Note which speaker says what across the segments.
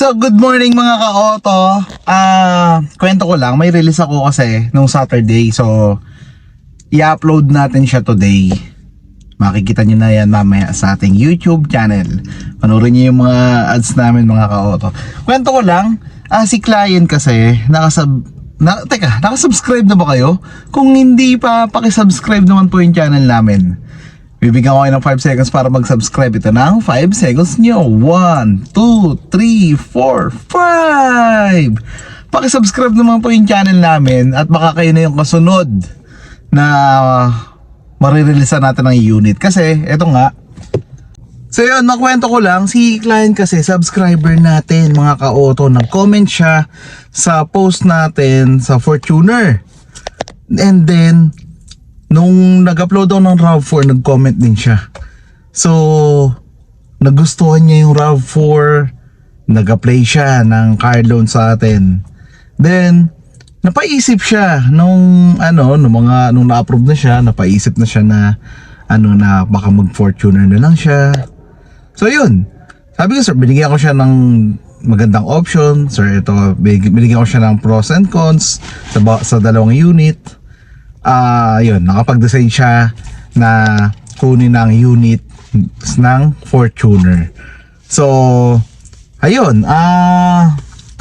Speaker 1: So, good morning mga ka-auto. Kwento ko lang, may release ako kasi nung Saturday. So, i-upload natin siya today. Makikita nyo na yan mamaya sa ating YouTube channel. Panoorin nyo yung mga ads namin mga ka-auto. Kwento ko lang, si client kasi, nakasubscribe na ba kayo? Kung hindi pa, pakisubscribe naman po yung channel namin. Bibigyan ko kayo ng 5 seconds para mag-subscribe. Ito ng 5 seconds nyo. 1, 2, 3, 4, 5. Pakisubscribe naman po yung channel namin at baka kayo na yung kasunod na marireleasean natin ng unit. Kasi, eto nga. So yun, makwento ko lang. Si client kasi, subscriber natin mga ka-auto. Nag-comment siya sa post natin sa Fortuner. And then, nung nag-upload ako ng RAV4, nag-comment din siya. So, nagustuhan niya yung RAV4, nag-apply siya ng car loan sa atin. Then, napaisip siya nung na-approve na siya, napaisip na siya na na baka mag-Fortuner na lang siya. So, yun. Sabi ko, sir, binigyan ko siya ng magandang option. Sir, ito, binigyan ko siya ng pros and cons sa dalawang unit. Yun, nakapag-decide siya na kunin ang unit ng Fortuner. So, ayun,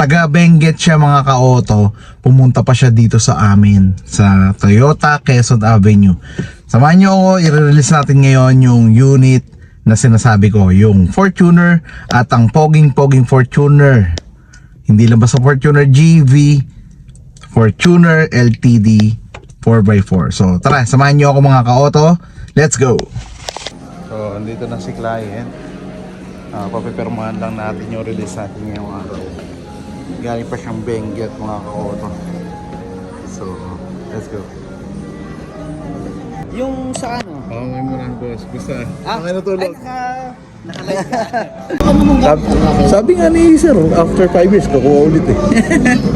Speaker 1: taga Benguet siya mga ka-auto. Pumunta pa siya dito sa amin sa Toyota Quezon Avenue. Samahan nyo ako, i-release natin ngayon yung unit na sinasabi ko, yung Fortuner at ang poging Fortuner. Hindi lang basta Fortuner GV, Fortuner LTD 4x4. So tara, samahan nyo ako mga ka-auto. Let's go! So andito na si client. Papipirmahan lang natin yung release natin ngayong araw. Galing pa siyang Benguet mga ka-auto. So let's go.
Speaker 2: Yung sa ano?
Speaker 1: May muna boss. Basta natulog.
Speaker 2: Nakalive ka.
Speaker 1: Sabi nga ni sir, after 5 years kukuha ulit eh.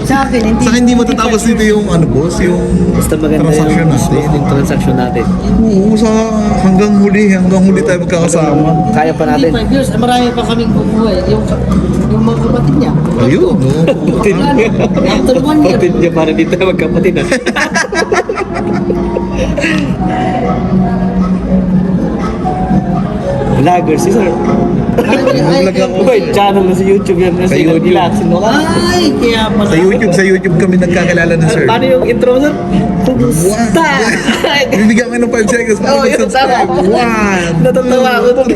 Speaker 2: Sa akin, hindi.
Speaker 1: Sa akin hindi matatapos dito yung boss, yung
Speaker 2: Basta maganda
Speaker 1: transaction natin.
Speaker 2: yung transaction natin.
Speaker 1: Oo, hanggang huli tayo magkakasama.
Speaker 2: Kaya pa natin.
Speaker 3: 5 years, marami pa kaming bumuhay. Yung mga kapatid niya.
Speaker 1: Ayun, no?
Speaker 3: After 1 year.
Speaker 2: Kapatid niya, parang dito na magkapatid. Vlogger si sir.
Speaker 1: Vlog ako.
Speaker 2: Uy, channel na sa YouTube yan.
Speaker 1: Sa YouTube.
Speaker 2: Relaxing mo ka.
Speaker 3: Ay, kaya pala.
Speaker 1: Sa YouTube kami nagkakilala na sir.
Speaker 2: Paano yung intro sir? Kumusta?
Speaker 1: Bibigyan kayo ng 5 seconds para
Speaker 2: Oh, yun, sana.
Speaker 1: mag-subscribe. 1,
Speaker 2: Natatawa ako doon.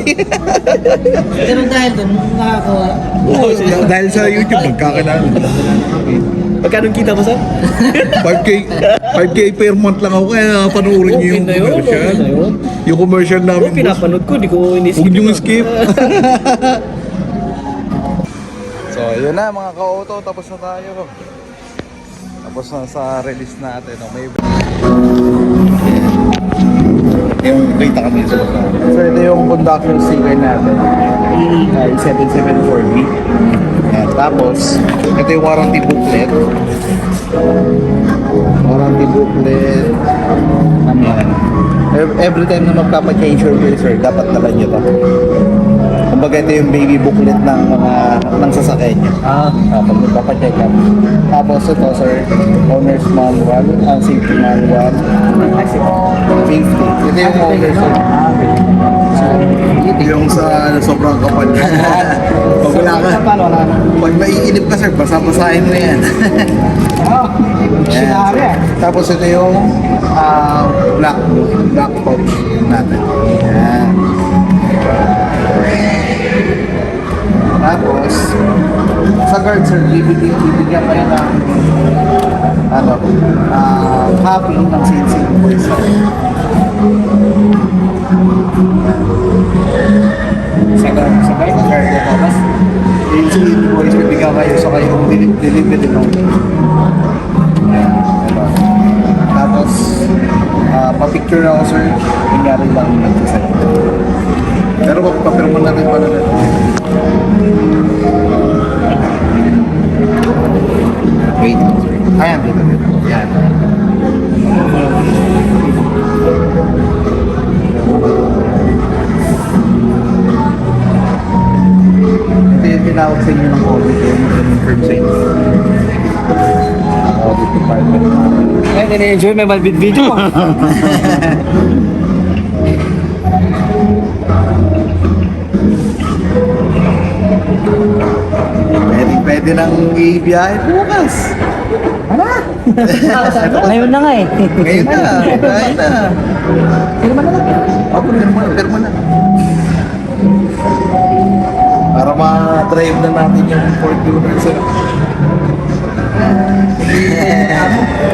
Speaker 3: Pero dahil doon, nakakawa.
Speaker 1: Oo, dahil sa YouTube magkakilala.
Speaker 2: Magkano kita mo sir?
Speaker 1: 5K per month lang ako kaya panoorin niyo yung
Speaker 2: Okay na yun,
Speaker 1: commercial.
Speaker 2: okay na yun.
Speaker 1: Yung commercial namin.
Speaker 2: Kung pinapanood ko, di ko inisip.
Speaker 1: Huwag niyong skip. So, yun na mga ka-auto, tapos na tayo. Tapos na sa release natin. May yung kita kami sa so, ito yung conduction sticker natin. 774B. Yan. Tapos, ito yung warranty booklet. Warranty booklet. Naman. Every time na magpapa-change your wheels, sir, dapat dala nyo to. Kumbaga ito yung baby booklet ng sasakyan nyo. Pag magpapa-check up. Tapos ito, sir, owner's manual, safety manual. Safety. Ito yung owner's yung sa sobrang kapal. Pag wala ka, pag maiinip ka sir, basa-basahin mo yan. Yan. Tapos ito yung black pouch natin. Yan. Tapos sa guard sir, bibigyan kayo ng copy ng CNC invoice. Sa guard tapos CNC invoice bibigyan kayo sa kayong delivery note. Tapos pa-picture na ako sir, nangyari lang nagsasayo. Pero papirman natin pa na wait. Ayan, dito. Yan. Ito yung tinawag tatawag sa inyo ng audit yun, confirm sa inyo. Audit department.
Speaker 2: Ay, nini-enjoy may malbid video mo.
Speaker 1: Pwede nang ibiyahe bukas.
Speaker 2: Ngayon na nga eh.
Speaker 1: Ngayon na, ngayon na. Pirma na lang. Ako, pirma na. Para ma-drive na natin yung Fortuner sir.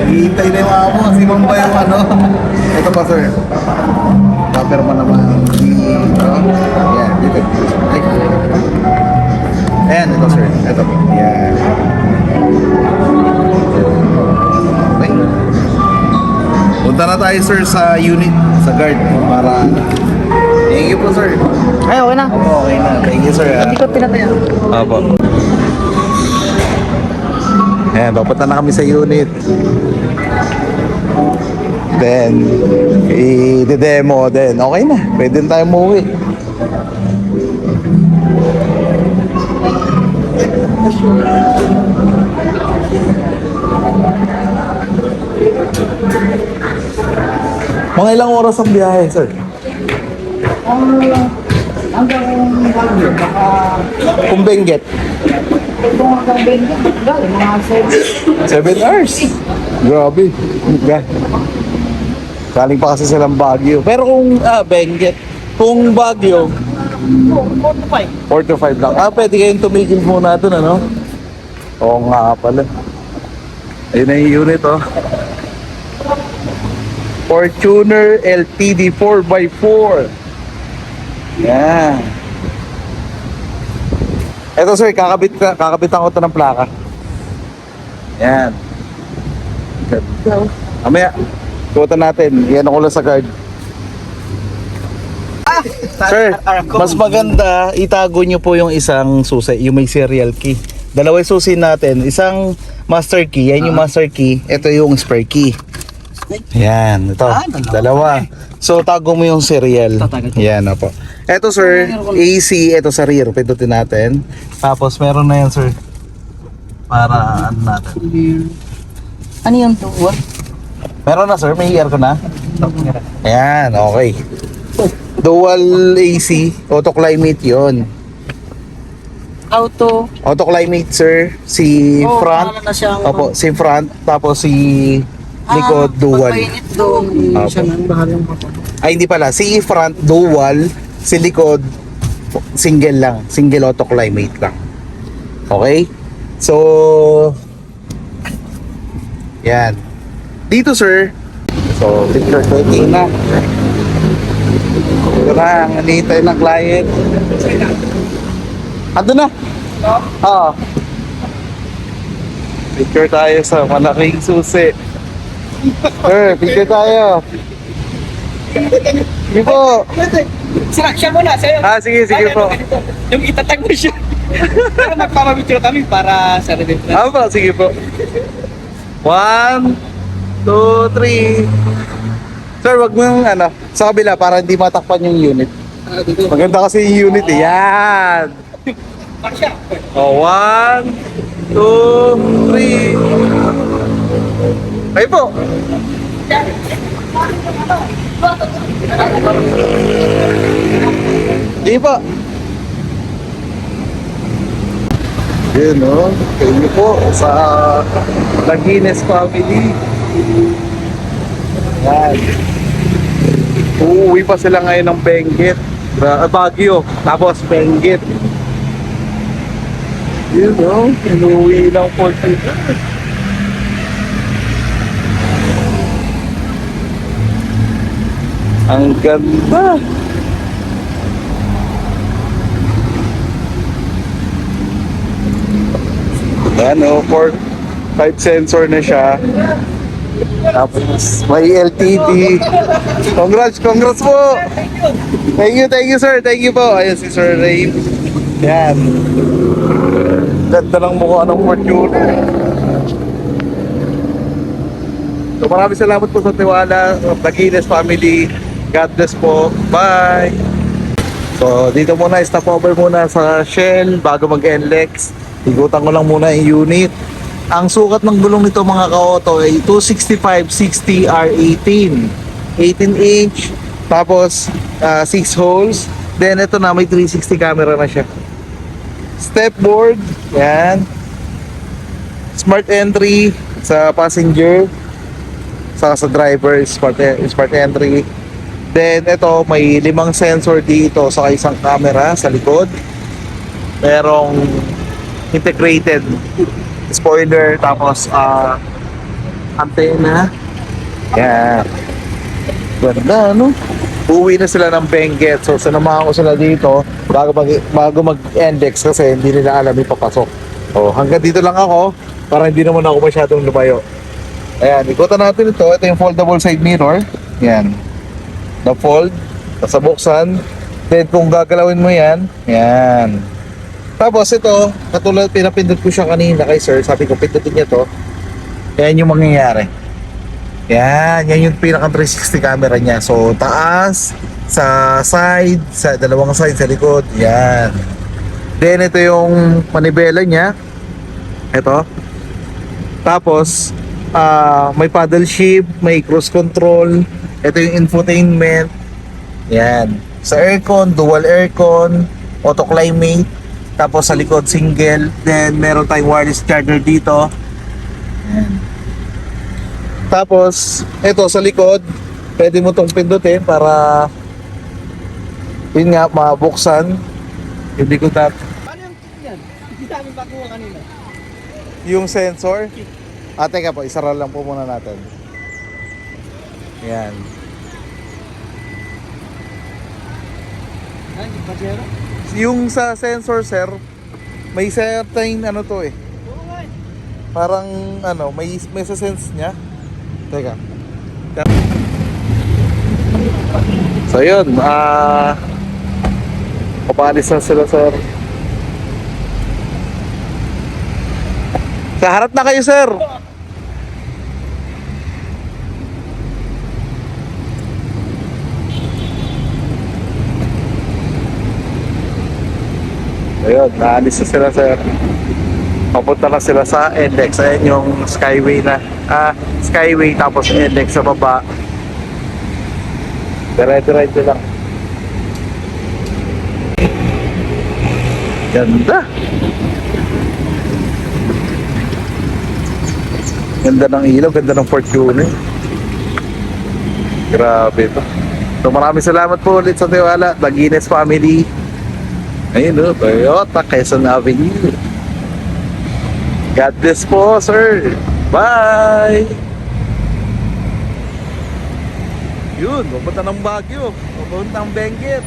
Speaker 1: Hihintay na yung mga mo. Simang ba yung ano? Ito pa sir. Papirma naman. Dito. Ayan, dito. Ayan, ito sir. Ito po. Ayan. Okay. Punta na tayo sir sa unit, sa guard. Para... Thank you po sir.
Speaker 2: Ay, okay na.
Speaker 1: Opo, okay na. Thank you sir.
Speaker 2: Hindi ko pinataya.
Speaker 1: Opo. Ayan, papunta na kami sa unit. Then, i-demo din. Okay na, pwede na tayo umuwi. Mga ilang oras ang biyahe, sir?
Speaker 3: Hanggang Baguio, baka
Speaker 1: Kung Benguet?
Speaker 3: kung hanggang Benguet, galing mga
Speaker 1: 7 hours. Grabe. Galing pa kasi silang Baguio. Pero kung Benguet, kung Baguio, 4 to 5 lang. Pwede kayong tumigil muna doon, ano? Oo nga pala. Ayun na yung unit, oh. Fortuner LTD 4x4. Yan. Eto sir, kakabitan ko ito ng plaka. Yan. Mamaya, suotan natin. Yan ako lang sa card. Sir, mas maganda itago nyo po yung isang susi, yung may serial key. Dalawa yung susi natin, isang master key, yan yung master key, ito yung spare key. Yan, ito, dalawa. So tago mo yung serial. Yan po. Ito sir, AC, ito sa rear, pindutin natin. Tapos meron na yan sir. Para ano natin.
Speaker 3: Ano yung tuwa?
Speaker 1: Meron na sir, may aircon na. Ayan, okay. Dual AC, auto climate yon. Auto climate sir, si front.
Speaker 3: Na siyang,
Speaker 1: Opo, si front, tapos si likod dual.
Speaker 3: Pagpainit doon,
Speaker 1: Opo.
Speaker 3: siya nang bahalang mapapag.
Speaker 1: Ay hindi pala, si front dual, si likod single lang, single auto climate lang. Okay? So yan. Dito sir. So picture taking na. Ito na, ang anitay ng client. Ando na. Oo. Picture tayo sa malaking susi. Sir, picture tayo. Sige po.
Speaker 2: Siya muna, sa'yo.
Speaker 1: Sige po.
Speaker 2: Yung itatag mo siya. Pero magpapabityo kami para sa review.
Speaker 1: Po, sige po. 1, 2, 3. Sir, wag mo yung ano, sa kabila para hindi matakpan yung unit. Maganda kasi yung unit eh. Yan. Oh, 1, 2, 3. Ay po. Di po. Yun o. Thank you po sa Lagines family. Yan. Uuwi pa sila ngayon ng Benguet. Baguio. Tapos Benguet. Yun o. Inuwi lang po sila. Ang ganda. Yan o. 5 sensor na siya. Tapos may LTD. Congrats po. Thank you sir. Thank you po. Ayun si Sir Ray. Yan. Ganda ng mukha ng Fortuner. So maraming salamat po sa tiwala. Lagines family. God bless po. Bye. So, dito muna, stop over muna sa Shell bago mag-NLEX. Igutan ko lang muna yung unit. Ang sukat ng gulong nito mga ka-auto ay 265/60 R18. 18 inch, tapos 6 holes. Then ito na, may 360 camera na siya. Stepboard, yan. Smart entry sa passenger, saka sa driver, smart entry. Then ito, may 5 sensor dito sa isang camera sa likod. Merong integrated spoiler, tapos antenna. Yan. Ganda, no? Uwi na sila ng Benguet. So, sinamahan ko sila dito bago mag-index kasi hindi nila alam yung papasok. Oh, hanggang dito lang ako para hindi naman ako masyadong lumayo. Ayan, ikutan natin ito. Ito yung foldable side mirror. Yan. Na-fold. Nasa buksan. Then, kung gagalawin mo yan, yan. Tapos ito, katulad pinapindot ko siya kanina kay sir. Sabi ko, pindutin niya to. Yan yung mangyayari. Yan yung pinaka 360 camera niya. So, taas, sa side, sa dalawang side, sa likod. Yan. Then, ito yung manibela niya. Ito. Tapos, may paddle shift, may cruise control. Ito yung infotainment. Yan. Sa aircon, dual aircon, auto climate. Tapos sa likod, single. Then, meron tayong wireless charger dito. Yan. Tapos, ito sa likod, pwede mo itong pindutin para yun nga, mabuksan yung likod natin.
Speaker 2: Paano yung yan? Hindi sa amin bakuha kanina.
Speaker 1: Yung sensor. Teka po, isara lang po muna natin. Yan.
Speaker 2: Ay, pasero?
Speaker 1: Yung sa sensor, sir, may certain ano to eh.
Speaker 2: Oo nga eh.
Speaker 1: Parang ano, may sa sense niya. Teka. So yun, papalis na sila, sir. Sa harap na kayo, sir. Ayun, naalis na sila, sir. Papunta na sila sa NLEX. Ayan yung Skyway na. Skyway tapos NLEX sa baba. Dire-diretso lang. Ganda. Ganda ng ilaw, ganda ng Fortuner. Grabe ito. So maraming salamat po ulit sa tiwala. Bagines family. Ayun o, Toyota, Quezon Avenue. God bless po, sir. Bye! Yun, pupunta ng Baguio. Pupunta ng Benguet.